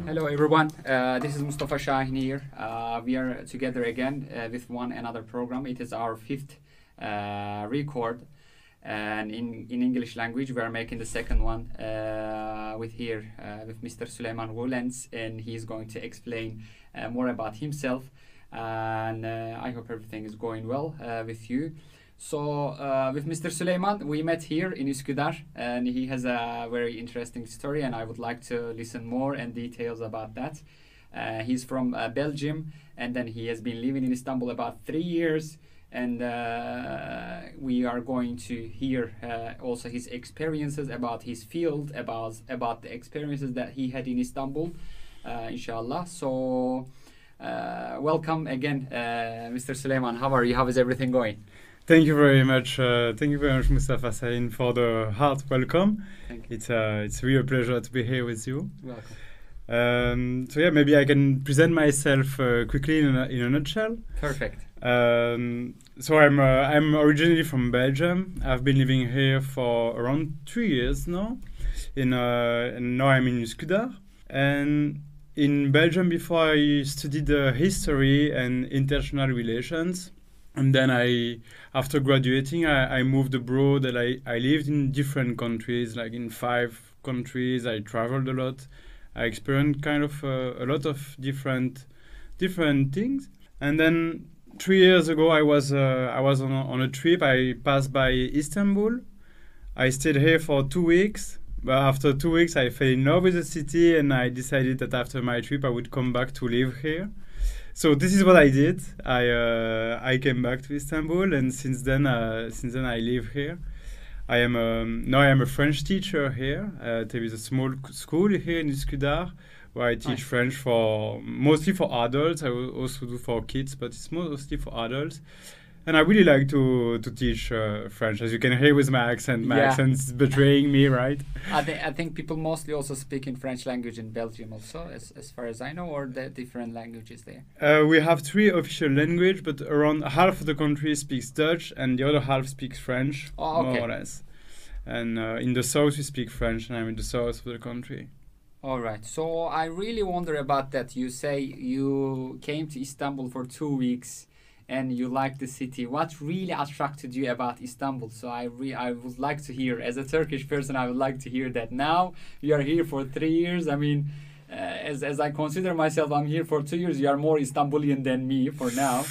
Hello everyone, this is Mustafa Şahin here. We are together again with one another program. It is our fifth record, and in English language we are making the second one with Mr. Süleyman Ruelens, and he is going to explain more about himself, and I hope everything is going well with you. So with Mr. Süleyman, we met here in Üsküdar, and he has a very interesting story, and I would like to listen more and details about that. He's from Belgium, and then he has been living in Istanbul about 3 years, and we are going to hear also his experiences about his field, about the experiences that he had in Istanbul, inshallah. So welcome again, Mr. Süleyman. How are you? How is everything going? Thank you very much. Thank you very much, Mustafa Şahin, for the heart welcome. It's really a pleasure to be here with you. Welcome. So yeah, maybe I can present myself quickly in a nutshell. Perfect. So I'm originally from Belgium. I've been living here for around 3 years now. And now I'm in Üsküdar. And in Belgium, before I studied history and international relations. And then after graduating, I moved abroad, and I lived in different countries, like in 5 countries. I traveled a lot. I experienced kind of a lot of different things. And then 3 years ago, I was on a trip. I passed by Istanbul. I stayed here for 2 weeks. But after 2 weeks, I fell in love with the city, and I decided that after my trip, I would come back to live here. So this is what I did. I came back to Istanbul, and since then I live here. Now I am a French teacher here. There is a small school here in Üsküdar where I teach French mostly for adults. I will also do for kids, but it's mostly for adults. And I really like to teach French, as you can hear with my accent. My accent's betraying me, right? I think people mostly also speak in French language in Belgium also, as far as I know, or the different languages there? We have 3 official languages, but around half of the country speaks Dutch, and the other half speaks French, more or less. And in the south we speak French, and I'm in the south of the country. All right. So I really wonder about that. You say you came to Istanbul for 2 weeks. And you like the city. What really attracted you about Istanbul? So I would like to hear, as a Turkish person, I would like to hear that. Now you are here for 3 years. I mean, as I consider myself, I'm here for 2 years. You are more Istanbulian than me for now.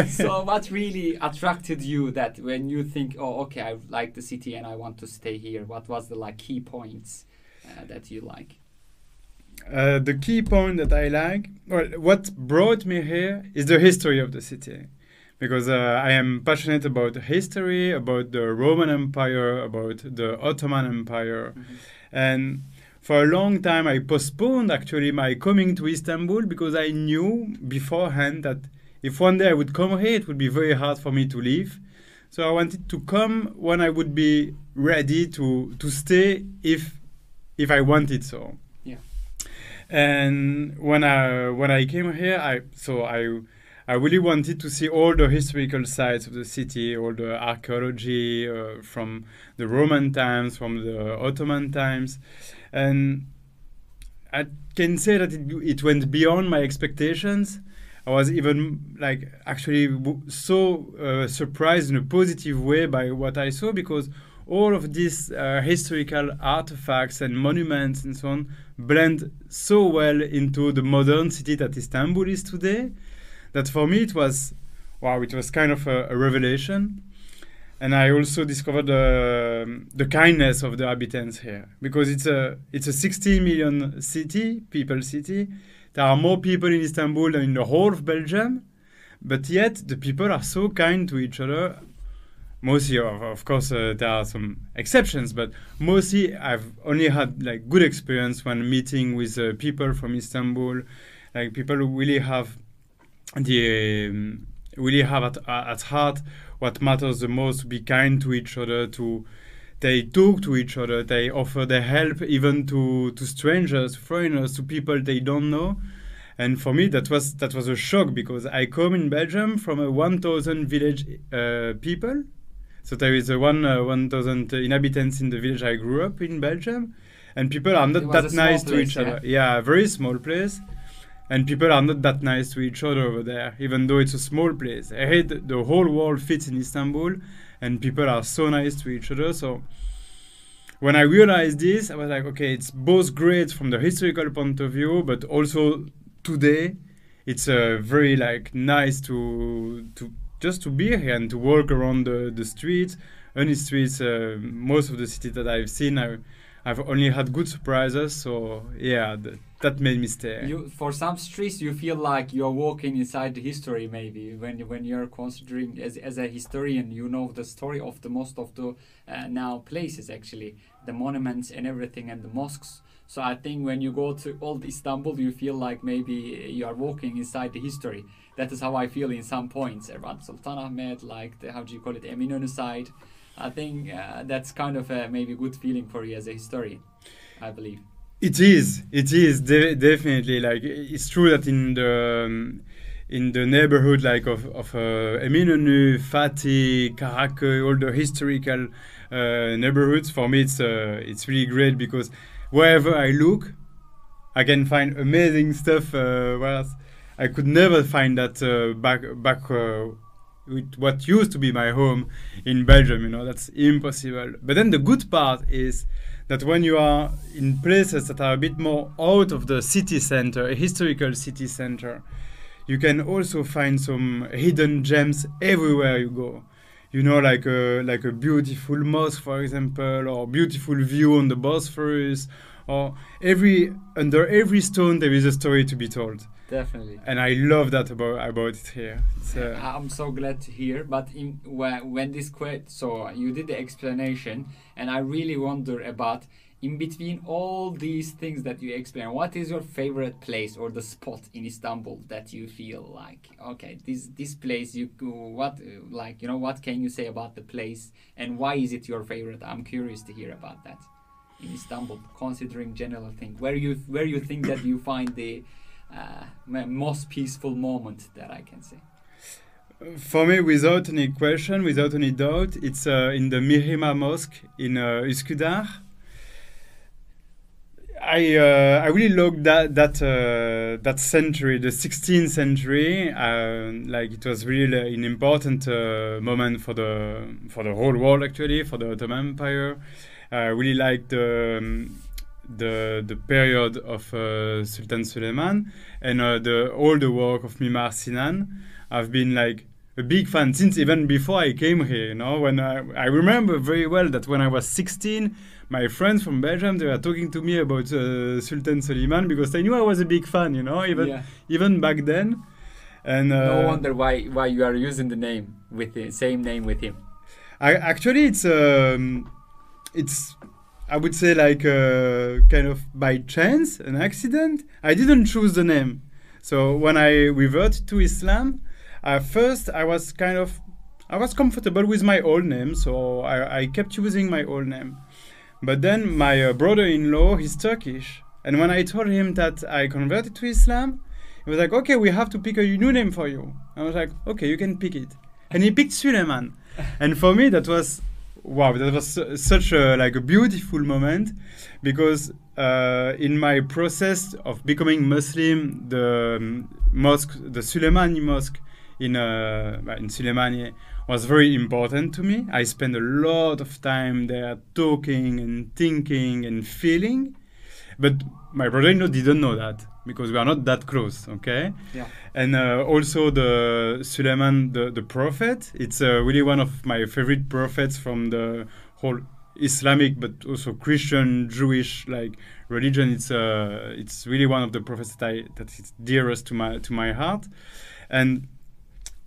So what really attracted you that when you think, oh, okay, I like the city and I want to stay here? What was the key points that you like? The key point that I like, well, what brought me here is the history of the city. Because I am passionate about history, about the Roman Empire, about the Ottoman Empire. Mm-hmm. And for a long time I postponed actually my coming to Istanbul because I knew beforehand that if one day I would come here, it would be very hard for me to leave. So I wanted to come when I would be ready to stay if I wanted so. And when I came here, I really wanted to see all the historical sites of the city, all the archaeology from the Roman times, from the Ottoman times, and I can say that it went beyond my expectations. I was even actually so surprised in a positive way by what I saw, because all of these historical artifacts and monuments and so on blend so well into the modern city that Istanbul is today, that for me it was kind of a revelation. And I also discovered the kindness of the inhabitants here, because it's a 16 million people city. There are more people in Istanbul than in the whole of Belgium, but yet the people are so kind to each other. Mostly, of course, there are some exceptions, but mostly I've only had good experience when meeting with people from Istanbul. People who really have at heart what matters the most: to be kind to each other. They talk to each other. They offer their help even to strangers, foreigners, to people they don't know. And for me, that was a shock, because I come in Belgium from a 1,000 village people. So there is 1,000 inhabitants in the village I grew up in Belgium, and people are not that nice to each other. Yeah, very small place, and people are not that nice to each other over there, even though it's a small place. I hate the whole world fits in Istanbul, and people are so nice to each other. So when I realized this, I was like, okay, it's both great from the historical point of view, but also today, it's very like nice to just to be here and to walk around the streets, any streets. Most of the cities that I've seen, I've only had good surprises. So yeah, that made me stay. For some streets, you feel like you're walking inside the history. Maybe when you're considering as a historian, you know the story of the most of the now places, actually, the monuments and everything, and the mosques. So I think when you go to old Istanbul, you feel like maybe you are walking inside the history. That is how I feel in some points around Sultanahmet, like the, how do you call it, Eminönü side. I think that's kind of a maybe good feeling for you as a historian, I believe. It is definitely, like, it's true that in the neighborhood like of Eminönü, Fatih, Karaköy, all the historical neighborhoods, for me it's really great because wherever I look, I can find amazing stuff. Whereas I could never find that back with what used to be my home in Belgium. You know, that's impossible. But then the good part is that when you are in places that are a bit more out of the city center, a historical city center, you can also find some hidden gems everywhere you go. You know, like a beautiful mosque, for example, or beautiful view on the Bosphorus, or under every stone there is a story to be told. Definitely. And I love that about it here. I'm so glad to hear. But when this so you did the explanation, and I really wonder about, in between all these things that you explain, what is your favorite place or the spot in Istanbul that you feel like, okay, this place you go, what can you say about the place and why is it your favorite? I'm curious to hear about that in Istanbul, considering general thing. Where you think that you find the most peaceful moment that I can say? For me, without any question, without any doubt, it's in the Mihrimah Mosque in Üsküdar. I really love that century, the 16th century. Like, it was really an important moment for the whole world, actually, for the Ottoman Empire. I really liked the period of Sultan Süleyman and all the work of Mimar Sinan. I've been like a big fan since even before I came here. You know, when I remember very well that when I was 16, my friends from Belgium, they were talking to me about Sultan Süleyman because they knew I was a big fan. You know, even back then. And no wonder why you are using the name with the same name with him. Actually, it's I would say like kind of by chance, an accident. I didn't choose the name. So when I reverted to Islam, first I was comfortable with my old name, so I kept using my old name. But then my brother-in-law, he's Turkish, and when I told him that I converted to Islam, he was like, okay, we have to pick a new name for you. I was like, okay, you can pick it. And he picked Süleyman. And for me, that was wow, that was such a beautiful moment, because in my process of becoming Muslim, the mosque, the Süleymani Mosque in Süleymaniye, was very important to me. I spent a lot of time there talking and thinking and feeling, but my brother-in-law didn't know that because we are not that close, okay? Yeah. And also the Süleyman, the prophet, it's really one of my favorite prophets from the whole Islamic, but also Christian, Jewish religion. It's really one of the prophets that is dearest to my heart, and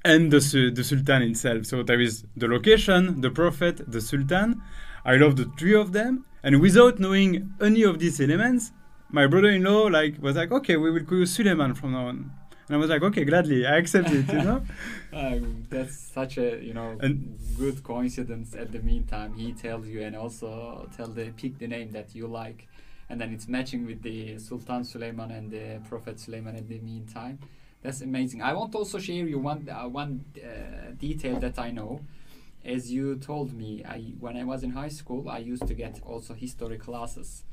the Sultan itself. So there is the location, the prophet, the Sultan. I love the three of them, and without knowing any of these elements, my brother-in-law was like, okay, we will call you Süleyman from now on. And I was like, okay, gladly, I accept it, you know. That's such a good coincidence. At the meantime, he tells you and also pick the name that you like, and then it's matching with the Sultan Süleyman and the Prophet Süleyman at the meantime. That's amazing. I want to also share you one detail that I know. as you told me, when I was in high school, I used to get also history classes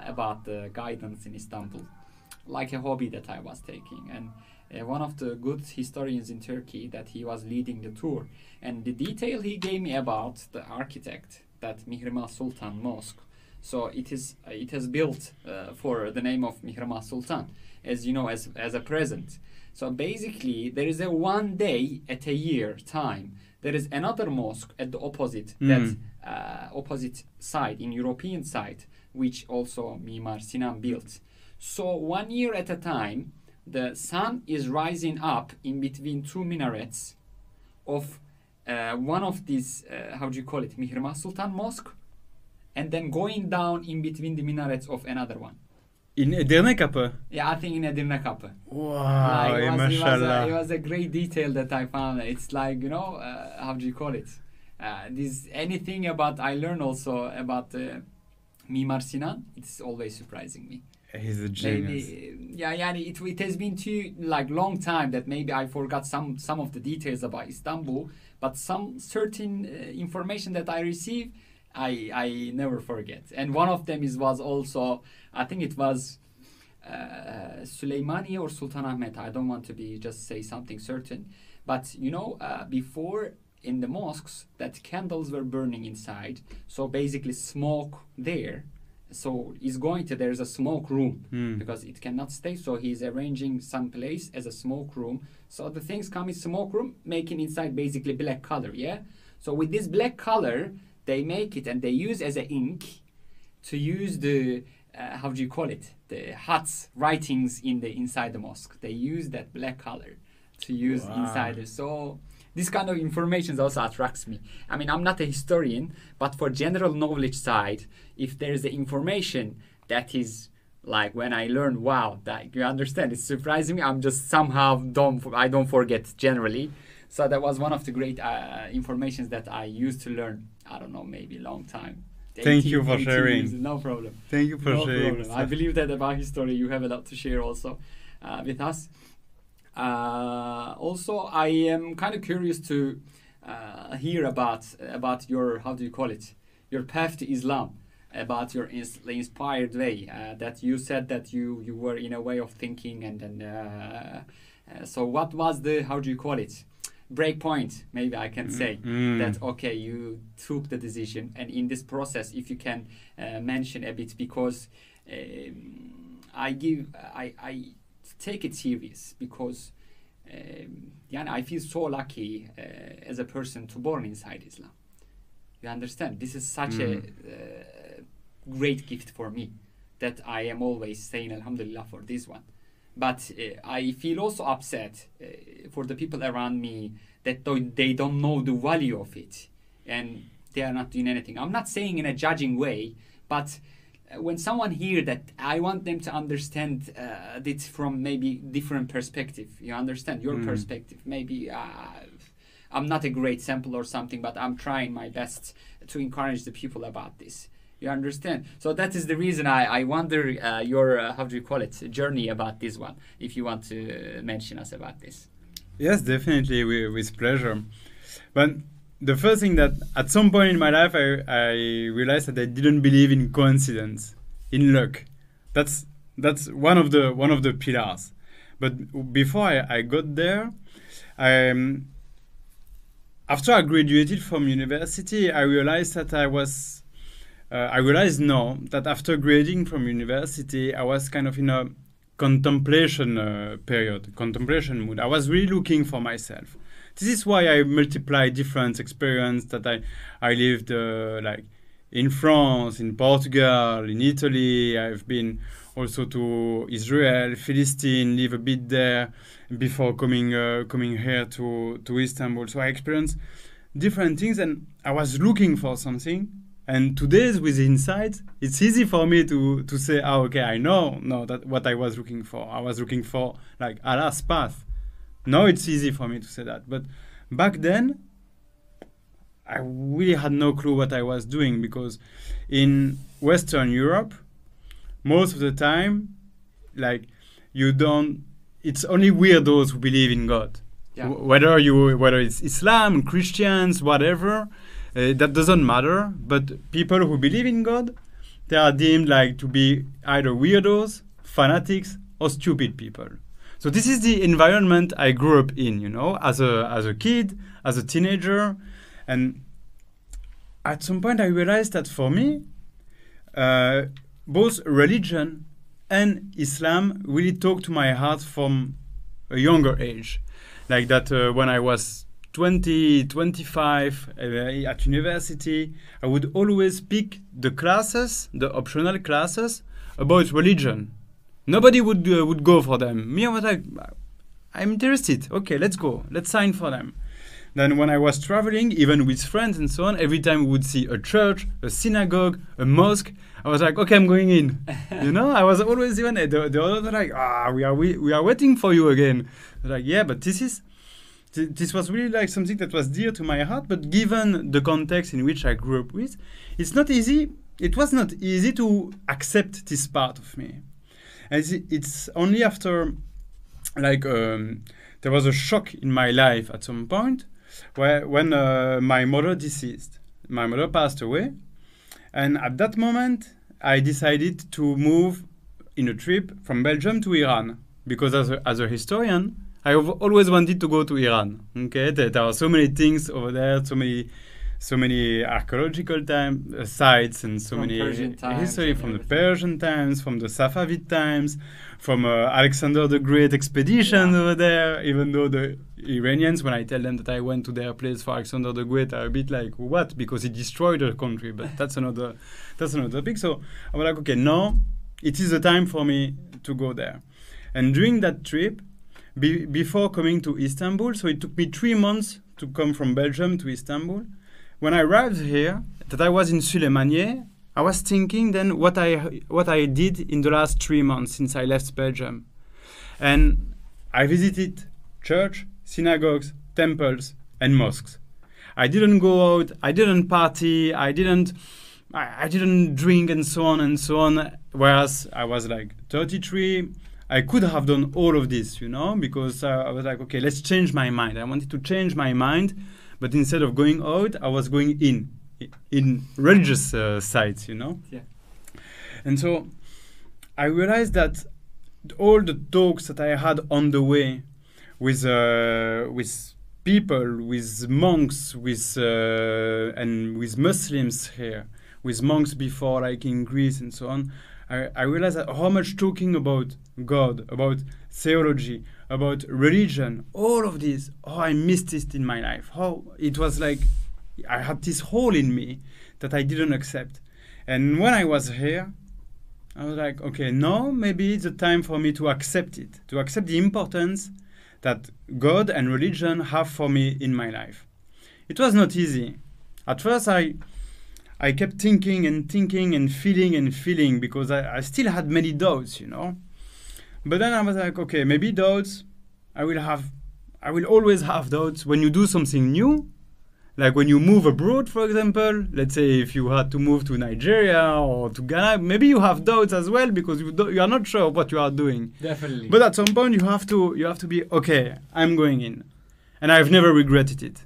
about the guidance in Istanbul, like a hobby that I was taking. And one of the good historians in Turkey, that he was leading the tour, and the detail he gave me about the architect, that Mihrimah Sultan Mosque. So it has built for the name of Mihrimah Sultan, as you know, as a present. So basically, there is a one day at a year time. There is another mosque at the opposite, that opposite side, in European side, which also Mimar Sinan built. So 1 year at a time, the sun is rising up in between two minarets of one of these, how do you call it, Mihrimah Sultan Mosque, and then going down in between the minarets of another one. In Edirne Kapı? Yeah, I think in Edirne Kapı. Wow, mashallah. It was a great detail that I found. It's like, you know, how do you call it? This anything about, I learn also about Mimar Sinan, it's always surprising me. He's a genius. Maybe, it has been too long time that maybe I forgot some of the details about Istanbul, but some certain information that I receive, I never forget. And one of them was also, I think it was Süleymaniye or Sultan Ahmet. I don't want to just say something certain, but you know, before in the mosques, that candles were burning inside, so basically smoke there. So there's a smoke room because it cannot stay. So he's arranging some place as a smoke room. So the things come in smoke room, making inside basically black color. Yeah. So with this black color, they make it and they use as a ink to use the how do you call it? The huts writings inside the mosque. They use that black color to use inside it. So this kind of information also attracts me. I mean, I'm not a historian, but for general knowledge side, if there's the information that is like when I learn, wow, that you understand, it's surprising me. I'm just somehow I don't forget generally. So that was one of the great informations that I used to learn. I don't know, maybe a long time. Thank you for sharing. Years, no problem. Thank you for sharing. Problem. I believe that about history, you have a lot to share also with us. Also, I am kind of curious to hear about your, how do you call it, your path to Islam, about your inspired way. That you said that you were in a way of thinking, and so what was the, how do you call it, break point, maybe I can say, that okay, you took the decision, and in this process, if you can mention a bit, because I take it serious, because I feel so lucky as a person to born inside Islam. You understand? This is such a great gift for me, that I am always saying Alhamdulillah for this one. But I feel also upset for the people around me that they don't know the value of it, and they are not doing anything. I'm not saying in a judging way, but when someone hear that, I want them to understand it from maybe different perspective. You understand your perspective. Maybe I'm not a great sample or something, but I'm trying my best to encourage the people about this. You understand? So that is the reason I wonder your, how do you call it, journey about this one, if you want to mention us about this. Yes, definitely, with pleasure. But the first thing that at some point in my life I realized that I didn't believe in coincidence, in luck. That's one of the pillars. But before I got there, after I graduated from university, I realized that I realized now that after graduating from university, I was kind of in a contemplation mood. I was really looking for myself. This is why I multiply different experiences that I lived like in France, in Portugal, in Italy. I've been also to Israel, Philistine, live a bit there before coming here to Istanbul. So I experienced different things, and I was looking for something. And today, with insight, it's easy for me to say, okay, I know that what I was looking for. I was looking for like Allah's path. Now it's easy for me to say that. But back then, I really had no clue what I was doing, because in Western Europe, most of the time, like it's only weirdos who believe in God. Yeah. Whether it's Islam, Christians, whatever, that doesn't matter. But people who believe in God, they are deemed like to be either weirdos, fanatics, or stupid people. So this is the environment I grew up in, you know, as a kid, as a teenager, and at some point I realized that for me, both religion and Islam really talked to my heart from a younger age. Like that when I was 20, 25 at university, I would always pick the classes, the optional classes, about religion. Nobody would go for them. Me, I was like, I'm interested. Okay, let's go. Let's sign for them. Then when I was traveling, even with friends and so on, every time we would see a church, a synagogue, a mosque, I was like, okay, I'm going in. You know, I was always even the others were like, we are waiting for you again. Like, yeah, but this was really like something that was dear to my heart. But given the context in which I grew up with, it's not easy. It was not easy to accept this part of me. And it's only after, like, there was a shock in my life at some point, when my mother deceased. My mother passed away, and at that moment I decided to move in a trip from Belgium to Iran, because as a historian I have always wanted to go to Iran. Okay, there are so many things over there, so many archaeological sites, and so many history from the Persian times, from the Safavid times, from Alexander the Great expedition over there. Even though the Iranians, when I tell them that I went to their place for Alexander the Great, are a bit like, what? Because he destroyed the country. But that's another topic. So I was like, okay, no, it is the time for me to go there. And during that trip, before coming to Istanbul, so it took me 3 months to come from Belgium to Istanbul. When I arrived here, that I was in Suleymaniye, I was thinking then what I did in the last 3 months since I left Belgium. And I visited church, synagogues, temples, and mosques. I didn't go out, I didn't party, I didn't drink and so on, whereas I was like 33. I could have done all of this, you know, because I was like, okay, let's change my mind. I wanted to change my mind. But instead of going out, I was going in religious sites, you know. Yeah. And so I realized that all the talks that I had on the way with people, with monks, and with Muslims here, with monks before, like in Greece and so on, I realized that how much talking about God, about theology, about religion, all of this, I missed it in my life. How it was like I had this hole in me that I didn't accept. And when I was here, I was like, okay, now maybe it's the time for me to accept it, to accept the importance that God and religion have for me in my life. It was not easy. At first, I kept thinking and feeling because I still had many doubts, you know. But then I was like, okay, maybe doubts, I will always have doubts when you do something new. Like when you move abroad, for example, let's say if you had to move to Nigeria or to Ghana, maybe you have doubts as well because you are not sure what you are doing. Definitely. But at some point you have to be, okay, I'm going in. And I've never regretted it.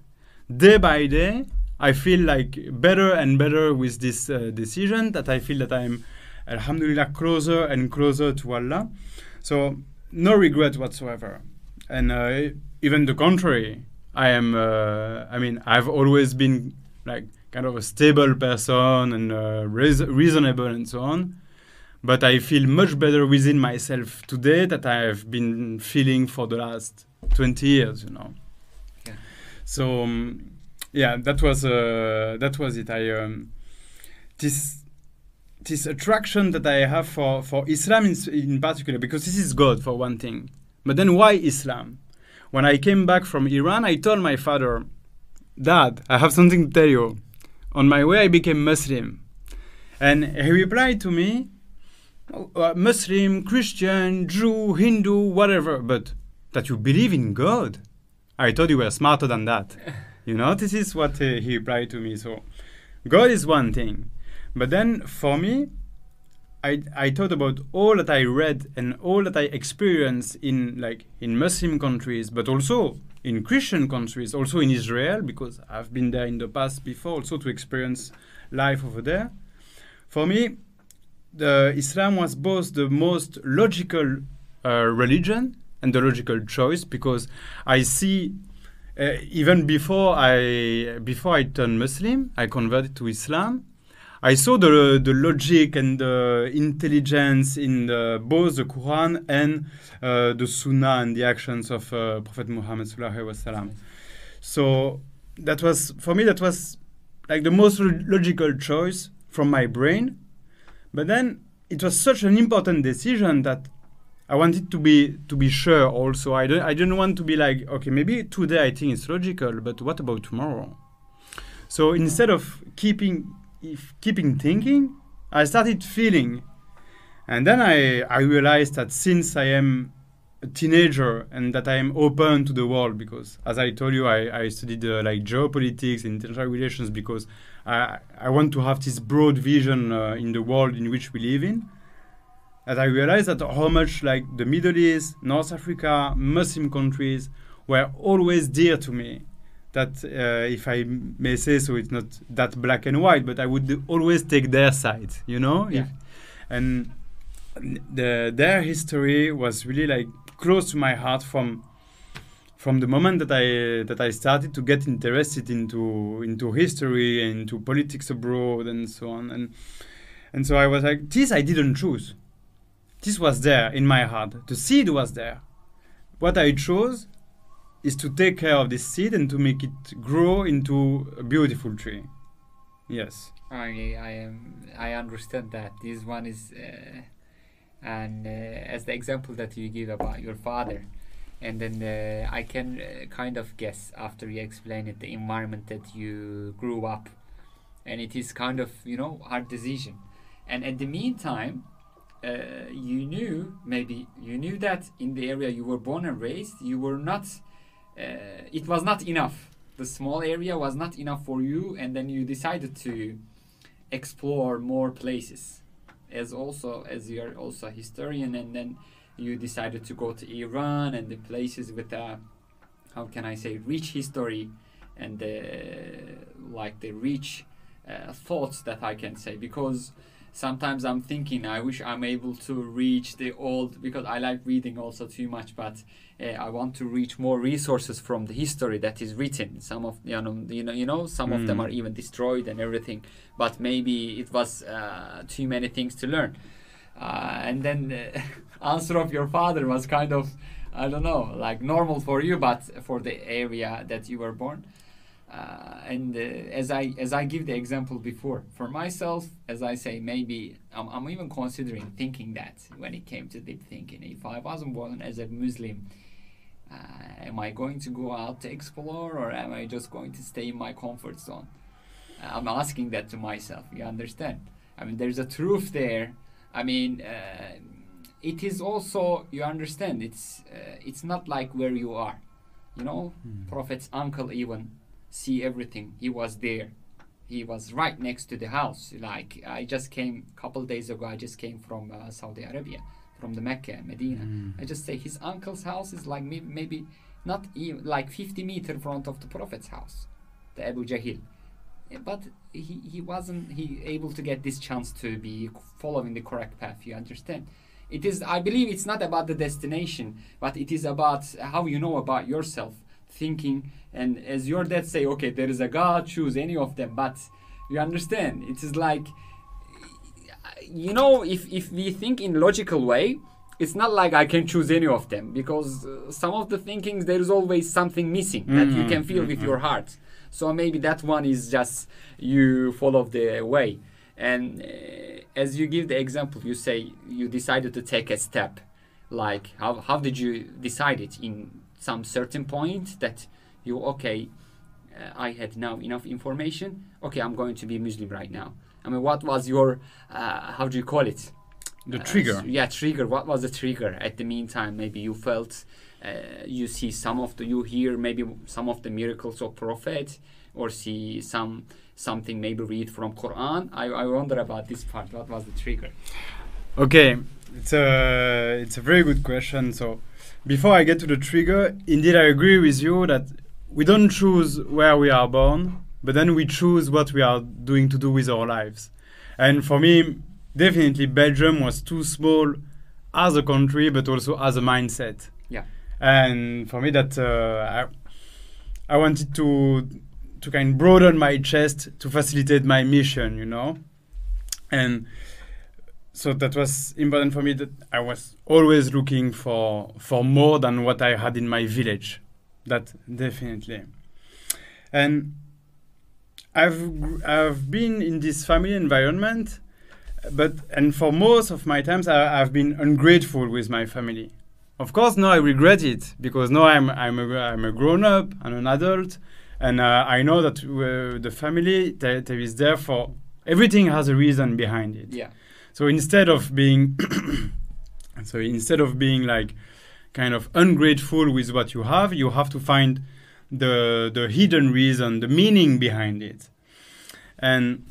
Day by day, I feel like better and better with this decision, that I feel that I'm, alhamdulillah, closer and closer to Allah. So no regret whatsoever. And even the contrary. I've always been like kind of a stable person and reasonable and so on. But I feel much better within myself today that I have been feeling for the last 20 years, you know. Yeah. So, that was it. This attraction that I have for Islam in particular, because this is God for one thing. But then why Islam? When I came back from Iran, I told my father, Dad, I have something to tell you. On my way, I became Muslim. And he replied to me, Muslim, Christian, Jew, Hindu, whatever, but that you believe in God. I thought you were smarter than that. You know, this is what he replied to me. So God is one thing. But then for me, I thought about all that I read and all that I experienced in Muslim countries, but also in Christian countries, also in Israel, because I've been there in the past before, also to experience life over there. For me, Islam was both the most logical religion and the logical choice, because I see even before I turned Muslim, I converted to Islam. I saw the logic and the intelligence in both the Quran and the Sunnah and the actions of Prophet Muhammad sallallahu alaihi wasallam. So that was, for me, that was like the most logical choice from my brain. But then it was such an important decision that I wanted to be sure also. I didn't want to be like, okay, maybe today I think it's logical, but what about tomorrow? So instead of keeping thinking, I started feeling. And then I realized that since I am a teenager and that I am open to the world, because as I told you, I studied like geopolitics and international relations, because I want to have this broad vision in the world in which we live in. That I realized that how much like the Middle East, North Africa, Muslim countries were always dear to me. That if I may say so, it's not that black and white, but I would always take their side, you know? Yeah. And their history was really like close to my heart from the moment that I started to get interested into history and into politics abroad and so on. And so I was like, this I didn't choose. This was there in my heart. The seed was there. What I chose is to take care of this seed and to make it grow into a beautiful tree. Yes. I understand that. This one is, as the example that you give about your father, and then I can kind of guess after you explain it the environment that you grew up, and it is kind of hard decision, and at the meantime. You knew that in the area you were born and raised, you were not. It was not enough. The small area was not enough for you, and then you decided to explore more places. As you are also a historian, and then you decided to go to Iran and the places with how can I say, rich history and like the rich thoughts that I can say, because. Sometimes I'm thinking I wish I'm able to reach the old, because I like reading also too much, but I want to reach more resources from the history that is written. Some of some of them are even destroyed and everything, but maybe it was too many things to learn. And then the answer of your father was kind of, I don't know, like normal for you, but for the area that you were born. As I give the example before, for myself, as I say, maybe I'm even considering thinking that when it came to deep thinking, if I wasn't born as a Muslim, am I going to go out to explore, or am I just going to stay in my comfort zone? I'm asking that to myself. You understand? I mean, there's a truth there. I mean, it is also, you understand, it's not like where you are. Prophet's uncle even see everything. He was there. He was right next to the house. Like, I just came a couple days ago. I just came from Saudi Arabia, from the Mecca, Medina. I just say his uncle's house is like maybe not even like 50 meters in front of the Prophet's house, the Abu Jahil. But he wasn't able to get this chance to be following the correct path. You understand? It is. I believe it's not about the destination, but it is about how you know about yourself. Thinking, and as your dad say, okay, there is a God, choose any of them, but you understand, it is like, if we think in logical way, it's not like I can choose any of them, because some of the thinkings, there is always something missing that you can feel with your heart. So maybe that one is just you follow the way. And as you give the example, you say you decided to take a step. Like, how did you decide it? In some certain point that I had now enough information. Okay, I'm going to be Muslim right now. I mean, what was your, how do you call it? The trigger. Trigger. What was the trigger? At the meantime, maybe you felt, you hear maybe some of the miracles of Prophet, or see something, maybe read from Quran. I wonder about this part. What was the trigger? Okay, it's a very good question. So before I get to the trigger, indeed I agree with you that we don't choose where we are born, but then we choose what we are doing to do with our lives. And for me, definitely Belgium was too small as a country, but also as a mindset. Yeah. And for me, that I wanted to kind of broaden my chest to facilitate my mission, you know. And so that was important for me, that I was always looking for more than what I had in my village. That definitely. And I've been in this family environment, and for most of my times I've been ungrateful with my family. Of course, now I regret it, because now I'm a grown up and an adult, and I know that the family that is there for everything has a reason behind it. Yeah. So instead of being like kind of ungrateful with what you have to find the hidden reason, the meaning behind it. And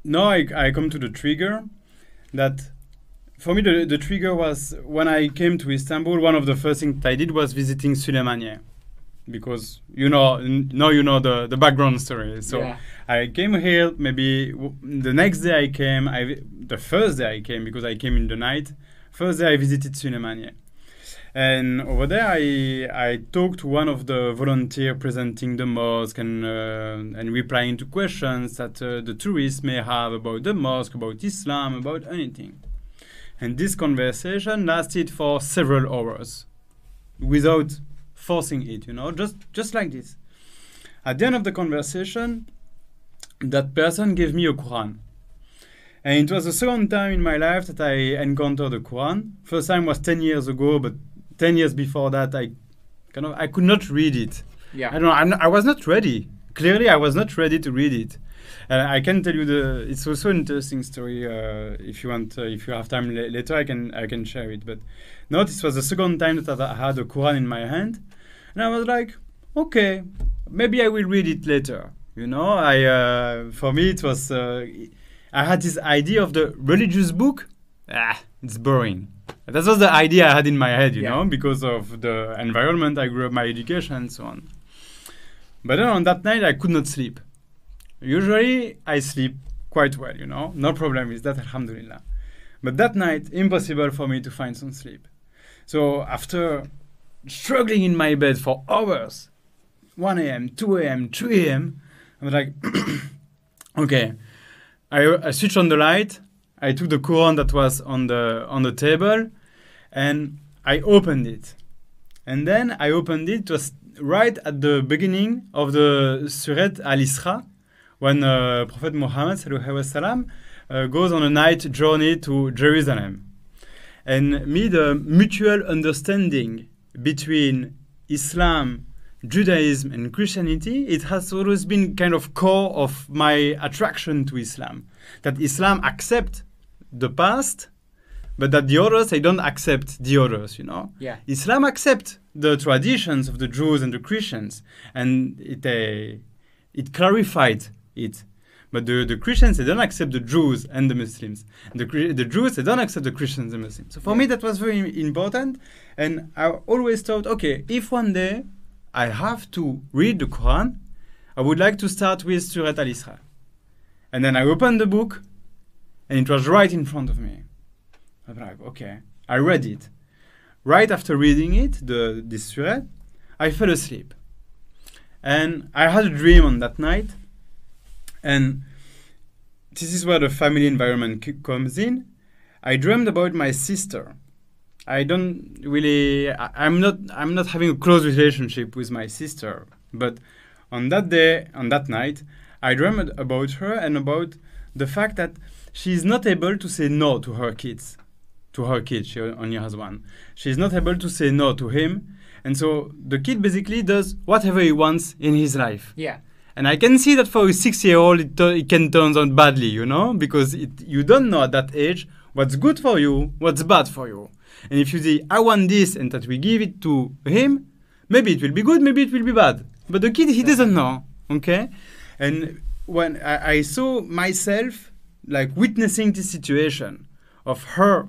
now I come to the trigger. That for me the trigger was when I came to Istanbul. One of the first things that I did was visiting Süleymaniye, because now you know the background story. So yeah. I came here. Maybe the next day I came. The first day I came, because I came in the night. First day I visited Süleymaniye, and over there I talked to one of the volunteers presenting the mosque and replying to questions that the tourists may have about the mosque, about Islam, about anything. And this conversation lasted for several hours, without forcing it, you know, just like this. At the end of the conversation, that person gave me a Quran. And it was the second time in my life that I encountered the Quran. First time was 10 years ago, but 10 years before that, I could not read it. Yeah. I don't know. I was not ready. Clearly, I was not ready to read it. I can tell you it's also an interesting story. If you want, if you have time later, I can share it. But no, this was the second time that I had a Quran in my hand, and I was like, okay, maybe I will read it later. You know, for me it was. I had this idea of the religious book. It's boring. That was the idea I had in my head, you know, because of the environment I grew up, my education, and so on. But then on that night, I could not sleep. Usually, I sleep quite well, you know. No problem with that, alhamdulillah. But that night, impossible for me to find some sleep. So after struggling in my bed for hours, 1 a.m., 2 a.m., 3 a.m., I was like, okay. I switched on the light. I took the Quran that was on the table, and I opened it. And then I opened it. It was right at the beginning of the Surat Al-Isra, when Prophet Muhammad ﷺ, goes on a night journey to Jerusalem. And the mutual understanding between Islam, Judaism and Christianity, it has always been kind of core of my attraction to Islam. That Islam accepts the past, but that the others, they don't accept the others, you know? Yeah. Islam accepts the traditions of the Jews and the Christians, and it clarified it. But the Christians, they don't accept the Jews and the Muslims. And the Jews, they don't accept the Christians and the Muslims. So for me, that was very important. And I always thought, okay, if one day I have to read the Quran, I would like to start with Surat Al-Isra. And then I opened the book, and it was right in front of me. I was like, okay, I read it. Right after reading it, this surah, I fell asleep. And I had a dream on that night. And this is where the family environment comes in. I dreamed about my sister. I'm not having a close relationship with my sister. But on that night, I dreamed about her and about the fact that she's not able to say no to her kids. She only has one. She's not able to say no to him. And so the kid basically does whatever he wants in his life. Yeah. And I can see that for a 6-year-old, it can turn out badly, you know, because you don't know at that age what's good for you, what's bad for you. And if you say, I want this, and that we give it to him, maybe it will be good, maybe it will be bad. But the kid, he doesn't know, okay? And when I saw myself, like, witnessing this situation of her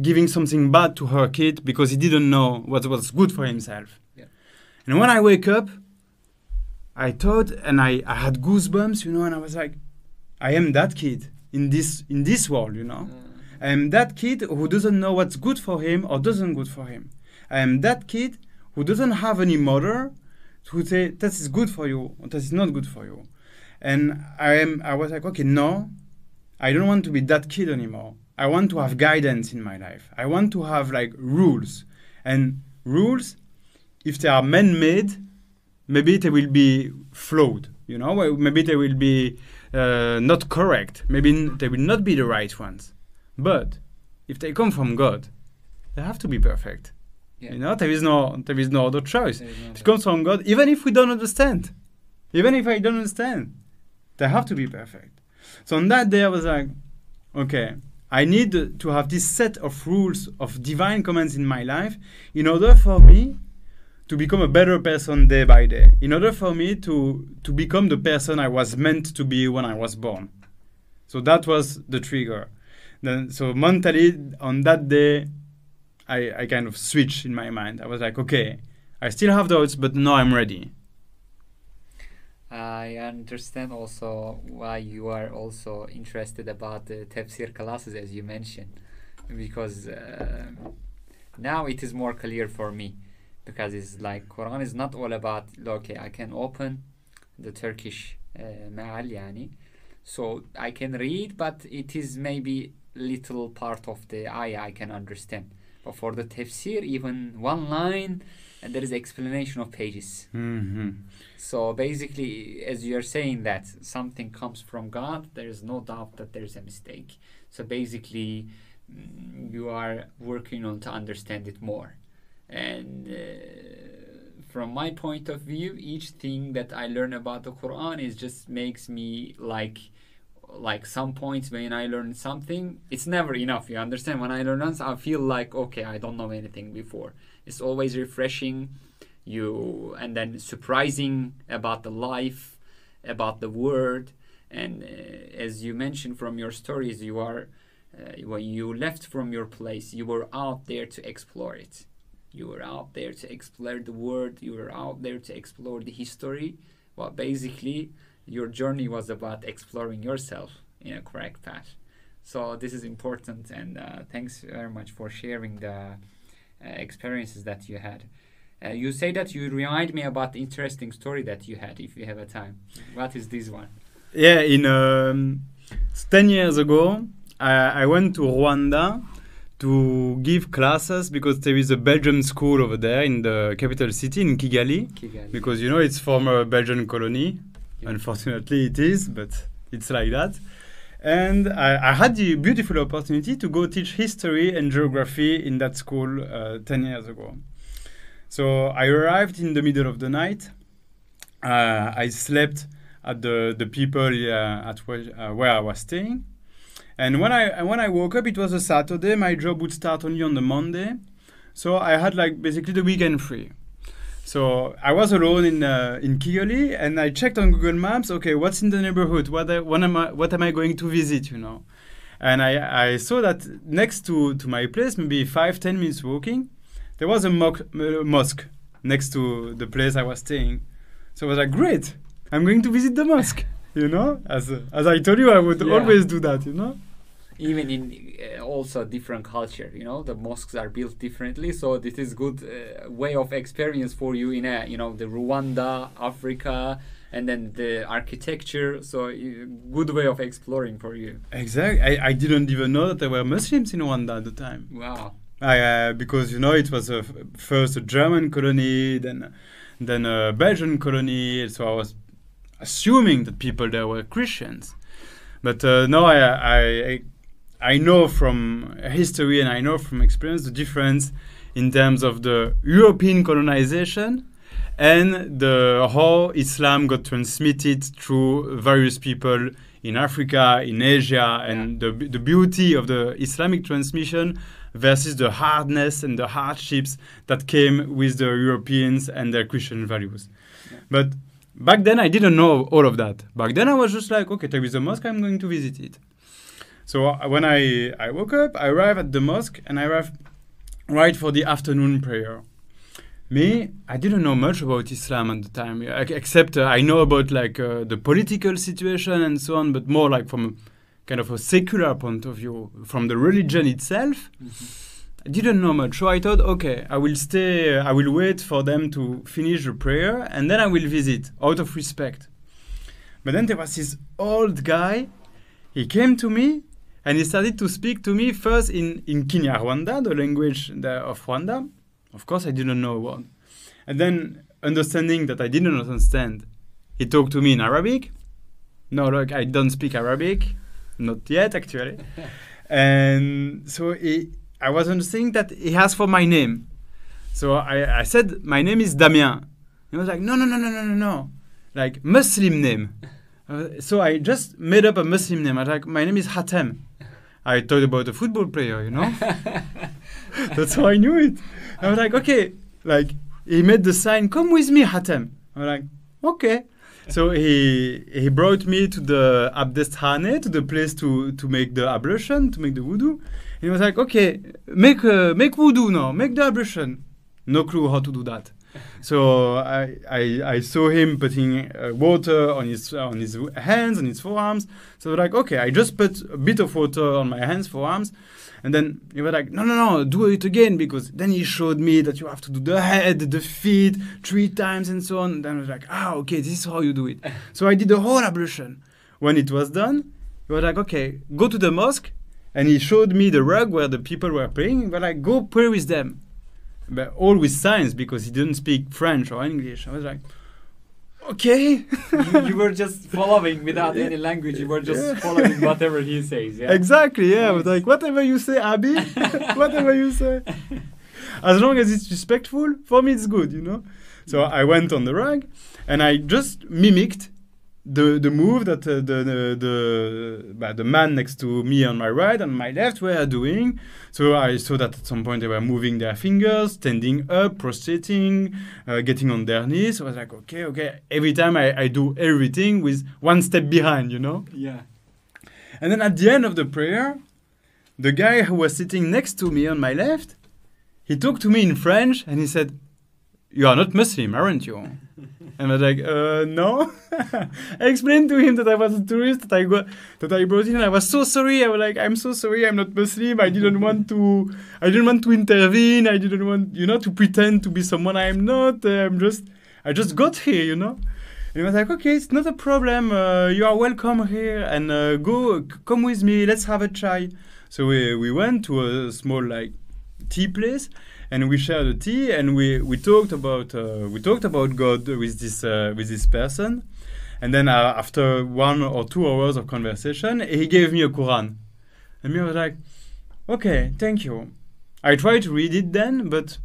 giving something bad to her kid because he didn't know what was good for himself. Yeah. And when I wake up, I thought, and I had goosebumps, and I was like, I am that kid in this world, I am that kid who doesn't know what's good for him or doesn't good for him. I am that kid who doesn't have any mother who say that is good for you or that is not good for you. And I was like, okay, no, I don't want to be that kid anymore. I want to have guidance in my life. I want to have like rules. And rules, if they are man-made, maybe they will be flawed, maybe they will be not correct. Maybe they will not be the right ones. But if they come from God, they have to be perfect. Yeah. There is no other choice. It comes from God, even if we don't understand. Even if I don't understand, they have to be perfect. So on that day, I was like, okay, I need to have this set of rules of divine commands in my life in order for me to become a better person day by day, in order for me to become the person I was meant to be when I was born. So that was the trigger. So mentally, on that day, I kind of switched in my mind. I was like, okay, I still have doubts, but now I'm ready. I understand also why you are also interested about the tafsir classes, as you mentioned, because now it is more clear for me, because it's like Quran is not all about, okay, I can open the Turkish ma'al yani, so I can read, but it is maybe little part of the ayah I can understand. But for the tafsir, even one line, and there is explanation of pages. Mm-hmm. So basically, as you're saying that something comes from God, there is no doubt that there is a mistake. So basically, you are working on to understand it more. And from my point of view, each thing that I learn about the Quran is just makes me like some points when I learn something, it's never enough. You understand? When I learn something, I feel like, okay, I don't know anything before. It's always refreshing you, and then surprising about the life, about the word. And as you mentioned from your stories, you are when you left from your place, you were out there to explore it. You were out there to explore the word. You were out there to explore the history. Well, basically, your journey was about exploring yourself in a correct path. So this is important, and thanks very much for sharing the experiences that you had. You say that you remind me about the interesting story that you had, if you have a time. What is this one? Yeah, 10 years ago, I went to Rwanda to give classes because there is a Belgian school over there in the capital city, in Kigali. Because, it's former Belgian colony. Yeah. Unfortunately, it is, but it's like that. And I had the beautiful opportunity to go teach history and geography in that school 10 years ago. So I arrived in the middle of the night. I slept at the people where I was staying. And when I woke up, it was a Saturday. My job would start only on the Monday. So I had basically the weekend free. So I was alone in Kigali, and I checked on Google Maps. Okay, what's in the neighborhood? What am I going to visit? And I saw that next to my place, maybe 5-10 minutes walking, there was a mosque next to the place I was staying. So I was like, great, I'm going to visit the mosque. As I told you, I would always do that. Even in also different culture, the mosques are built differently, so this is good way of experience for you in the Rwanda, Africa, and then the architecture. So good way of exploring for you. Exactly. I didn't even know that there were Muslims in Rwanda at the time. Wow. Because it was first a German colony, then a Belgian colony. So I was assuming that people there were Christians, but no, I know from history and I know from experience the difference in terms of the European colonization and how Islam got transmitted through various people in Africa, in Asia, and the beauty of the Islamic transmission versus the hardness and the hardships that came with the Europeans and their Christian values. Yeah. But back then, I didn't know all of that. Back then, I was just like, okay, there is a mosque, I'm going to visit it. So when I woke up, I arrived at the mosque and I arrived right for the afternoon prayer. Me, I didn't know much about Islam at the time, except I know about like the political situation and so on, but more like from kind of a secular point of view, from the religion itself. I didn't know much, so I thought, okay, I will wait for them to finish the prayer, and then I will visit, out of respect. But then there was this old guy, he came to me, and he started to speak to me first in Kinyarwanda, the language of Rwanda. Of course, I didn't know one. And then, understanding that I didn't understand, he talked to me in Arabic. No, look, I don't speak Arabic. Not yet, actually. And so I was understanding that he asked for my name. So I said, my name is Damien. He was like, no. Like, Muslim name. So I just made up a Muslim name. I was like, my name is Hatem. I thought about a football player, you know? That's how I knew it. I was like, okay. Like, he made the sign, come with me, Hatem. I was like, okay. So he brought me to the Abdesthane, to the place to make the ablution, to make the wudu. He was like, okay, make wudu now, make the ablution. No clue how to do that. So I saw him putting water on his hands, on his forearms. So like, okay, I just put a bit of water on my hands, forearms. And then he was like, no, do it again, because then he showed me that you have to do the head, the feet 3 times and so on. And then I was like, okay, this is how you do it. So I did the whole ablution. When it was done, he was like, okay, go to the mosque. And he showed me the rug where the people were praying. He was like, go pray with them. But all with signs, because he didn't speak French or English. I was like, okay. you were just following without any language. You were just following whatever he says. Yeah? Exactly, yeah. I was like, whatever you say, Abi, whatever you say. As long as it's respectful, for me it's good, you know. So I went on the rug and I just mimicked the move that the man next to me on my right and my left were doing. So I saw that at some point they were moving their fingers, standing up, prostrating, getting on their knees. So I was like, okay. Every time I do everything with one step behind, you know? Yeah. And then at the end of the prayer, the guy who was sitting next to me on my left, he talked to me in French and he said, you are not Muslim, aren't you? And I was like, no. I explained to him that I was a tourist, that I brought in. I was so sorry. I was like, I'm so sorry. I'm not Muslim. I didn't want to intervene. I didn't want, to pretend to be someone I'm not. I just got here, you know. And he was like, okay, it's not a problem. You are welcome here. And come with me. Let's have a chai. So we went to a small tea place. And we shared a tea, and we talked about God with this person, and then after 1 or 2 hours of conversation, he gave me a Quran, and me I was like, okay, thank you. I tried to read it then, but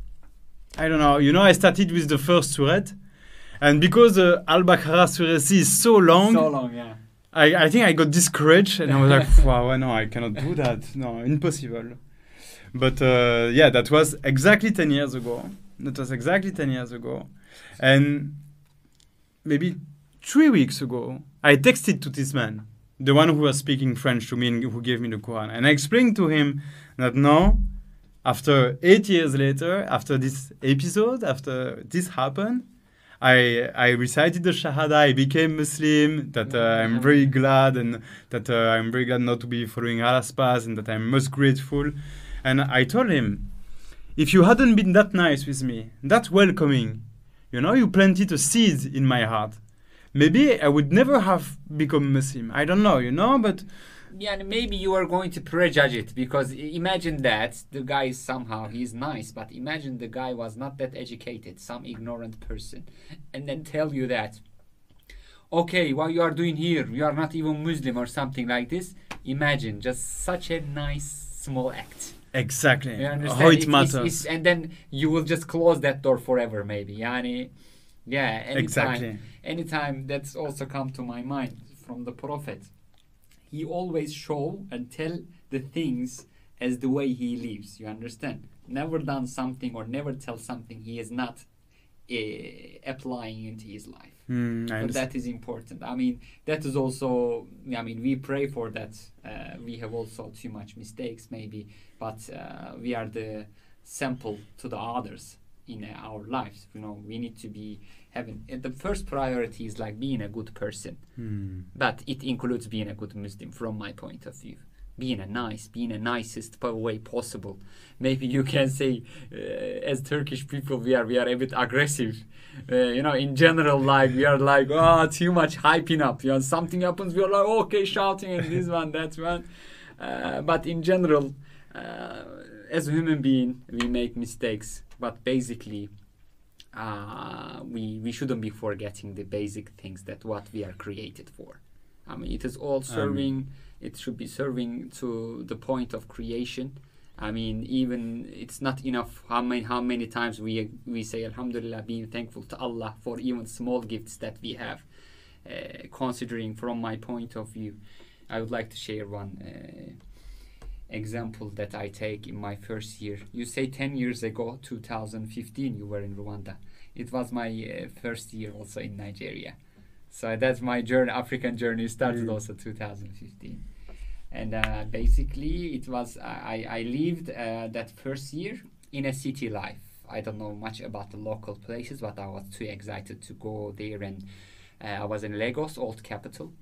I don't know. I started with the first surah, and because the Al-Baqarah surah is so long, yeah. I think I got discouraged, and I was like, wow, no, I cannot do that. No, impossible. But that was exactly 10 years ago. And maybe 3 weeks ago, I texted to this man, the one who was speaking French to me and who gave me the Quran. And I explained to him that now, after 8 years later, after this episode, after this happened, I recited the Shahada, I became Muslim, that I'm very glad, and that I'm very glad not to be following Allah's path, and that I'm most grateful. And I told him, if you hadn't been that nice with me, that welcoming, you planted a seed in my heart, maybe I would never have become Muslim. I don't know, but... Yeah, and maybe you are going to prejudge it, because imagine that the guy he's nice, but imagine the guy was not that educated, some ignorant person, and then tell you that, okay, what you are doing here, you are not even Muslim or something like this. Imagine, just such a nice small act. Exactly. You understand? How it matters. And then you will just close that door forever, maybe. Yani, yeah, anytime that's also come to my mind from the Prophet. He always show and tell the things as the way he lives. You understand? Never done something or never tell something he is not applying into his life. But that is important. I mean, that is also, I mean, we pray for that. We have also too much mistakes maybe, but we are the sample to the others in our lives. You know, we need to be having, the first priority is like being a good person. But it includes being a good Muslim from my point of view. Being a nicest way possible. Maybe you can say, as Turkish people, we are a bit aggressive. You know, in general, like we are like, too much hyping up. You know, something happens, we are like, okay, shouting and this one, that one. But in general, as a human being, we make mistakes. But basically, we shouldn't be forgetting the basic things that what we are created for. I mean, it is all serving. It should be serving to the point of creation. I mean, even it's not enough how many times we say Alhamdulillah, being thankful to Allah for even small gifts that we have. Considering from my point of view, I would like to share one example that I take in my first year. You say 10 years ago, 2015, you were in Rwanda. It was my first year also in Nigeria. So that's my journey, African journey started also 2015. And basically it was, I lived that first year in a city life. I don't know much about the local places, but I was too excited to go there. And I was in Lagos, old capital.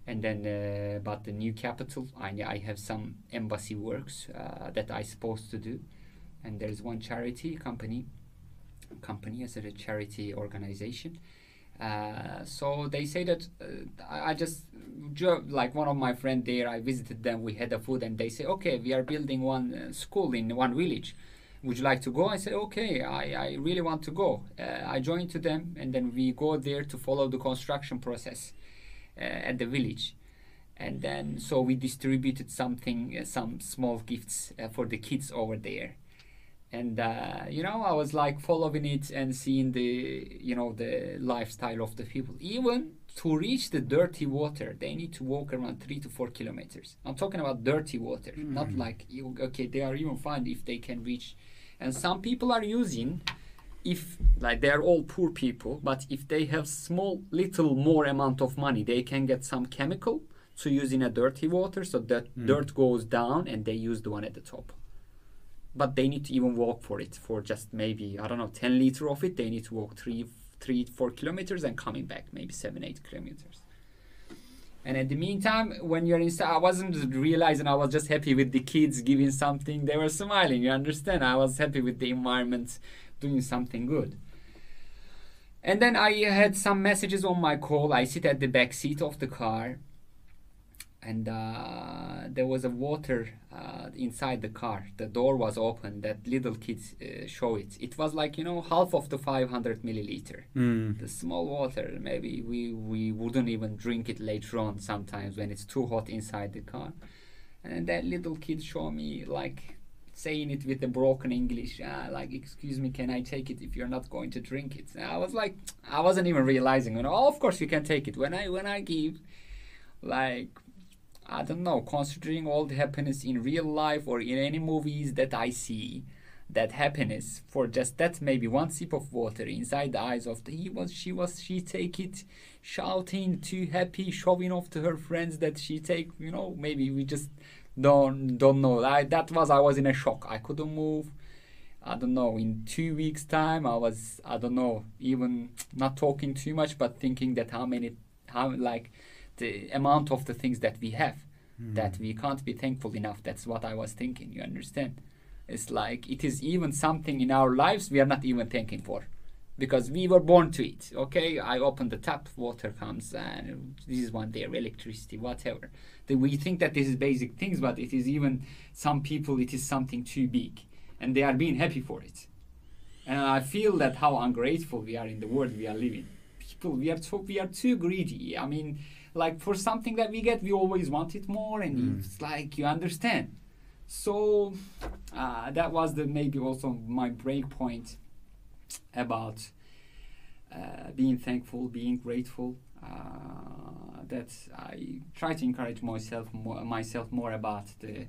And then, but the new capital, I have some embassy works that I supposed to do. And there's one charity company as a charity organization. So they say that I just like one of my friends there, I visited them, we had a food, and they say, okay, we are building one school in one village, would you like to go? I said, okay, I really want to go. I joined to them, and then we go there to follow the construction process at the village. And then so we distributed some small gifts for the kids over there. And you know, I was like following it and seeing the lifestyle of the people. Even to reach the dirty water, they need to walk around 3 to 4 kilometers. I'm talking about dirty water, not like okay, they are even fine if they can reach. And some people are using, if like they are all poor people, but if they have little more amount of money, they can get some chemical to use in a dirty water, so that dirt goes down and they use the one at the top. But they need to even walk for it, for just maybe, I don't know, 10 liters of it. They need to walk 4 kilometers and coming back, maybe 7-8 kilometers. And in the meantime, when you're inside, I wasn't realizing, I was just happy with the kids giving something. They were smiling, you understand? I was happy with the environment, doing something good. And then I had some messages on my call. I sit at the back seat of the car. And there was a water inside the car. The door was open. That little kids show it. It was like, you know, half of the 500 milliliter. The small water. Maybe we wouldn't even drink it later on sometimes when it's too hot inside the car. And that little kid showed me like saying it with a broken English. Like, excuse me, can I take it if you're not going to drink it? And I was like, I wasn't even realizing. You know, oh, of course you can take it. When I give, like, I don't know, considering all the happiness in real life or in any movies that I see, that happiness for just that maybe one sip of water inside the eyes of she take it, shouting, too happy, showing off to her friends that she take, you know, maybe we just don't know. I was in a shock. I couldn't move. I don't know, in 2 weeks time I was, I don't know, even not talking too much, but thinking that how like the amount of the things that we have, that we can't be thankful enough. That's what I was thinking, you understand? It's like it is even something in our lives we are not even thanking for, because we were born to it. Okay, I open the tap, water comes, and this is one there, electricity, whatever. We think that this is basic things, but it is even some people, it is something too big, and they are being happy for it. And I feel that how ungrateful we are in the world we are living. People, we are too greedy. I mean, like for something that we get, we always want it more, and it's like, you understand. So that was maybe also my break point about being thankful, being grateful. That I try to encourage myself more about the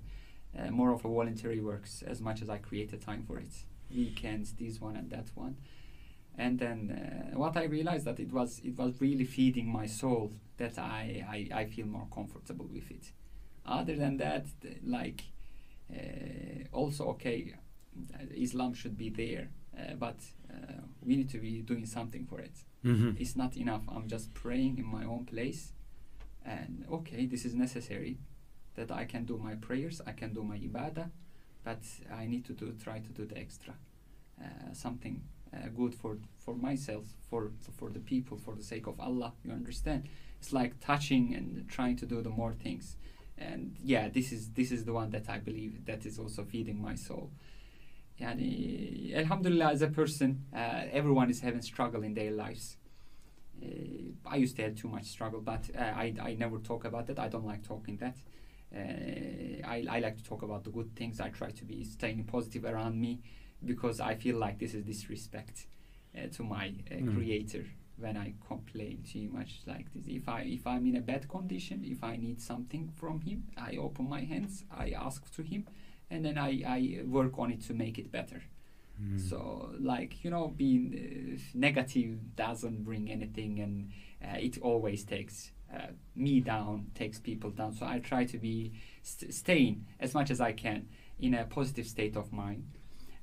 more of a voluntary works as much as I create a time for it. Weekends, this one and that one. And then what I realized that it was really feeding my soul, that I feel more comfortable with it. Other than that, also okay, Islam should be there, but we need to be doing something for it. It's not enough. I'm just praying in my own place, and okay, this is necessary, that I can do my prayers, I can do my ibadah, but I need to try to do the extra, something good for myself, for the people, for the sake of Allah. You understand? It's like touching and trying to do the more things. And yeah, this is the one that I believe that is also feeding my soul. Yani, alhamdulillah, as a person, everyone is having struggle in their lives. I used to have too much struggle, but I never talk about that. I don't like talking that. I like to talk about the good things. I try to be staying positive around me, because I feel like this is disrespect to my creator when I complain too much like this. If I'm in a bad condition, if I need something from him, I open my hands, I ask to him, and then I work on it to make it better. So being negative doesn't bring anything, and it always takes me down, takes people down. So I try to be staying as much as I can in a positive state of mind.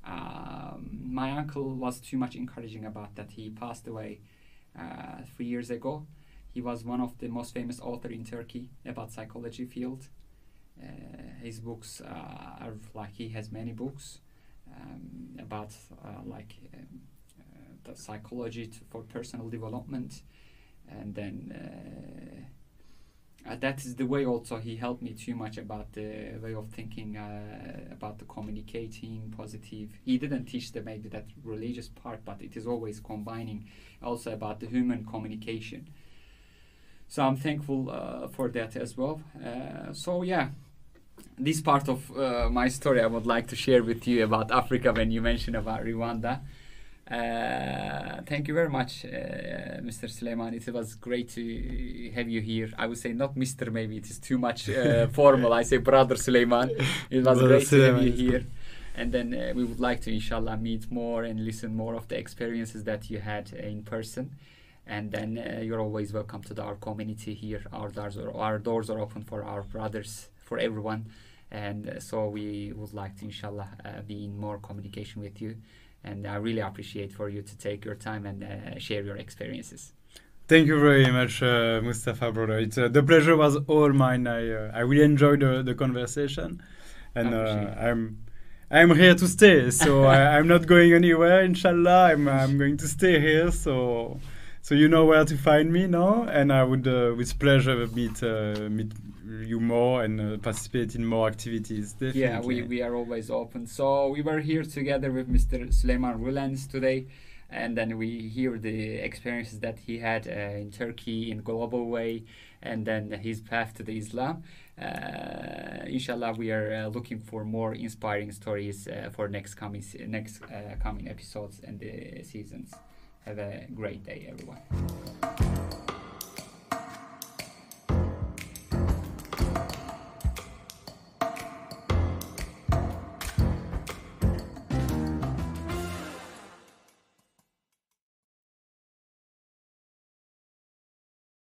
My uncle was too much encouraging about that. He passed away 3 years ago. He was one of the most famous author in Turkey about psychology field. His books are he has many books about the psychology for personal development, and then that is the way also he helped me too much about the way of thinking, about the communicating positive. He didn't teach maybe that religious part, but it is always combining also about the human communication. So I'm thankful for that as well. So yeah, this part of my story I would like to share with you about Africa when you mentioned about Rwanda. Thank you very much, Mr. Süleyman. It was great to have you here. I would say not Mr. Maybe it is too much formal. I say Brother Süleyman. It was great to have you here. And then we would like to, inshallah, meet more and listen more of the experiences that you had in person. And then you're always welcome to our community here. Our doors are open for our brothers, for everyone. And so we would like to, inshallah, be in more communication with you. And I really appreciate for you to take your time and share your experiences. Thank you very much, Mustafa, brother. It's the pleasure was all mine. I really enjoyed the conversation, and I'm here to stay. So I'm not going anywhere. Inshallah, I'm going to stay here. So you know where to find me now, and I would with pleasure meet you more and participate in more activities. Definitely. Yeah, we are always open. So we were here together with Mr. Süleyman Ruelens today, and then we hear the experiences that he had in Turkey in global way, and then his path to the Islam. Inshallah, we are looking for more inspiring stories for next coming episodes and the seasons. Have a great day, everyone.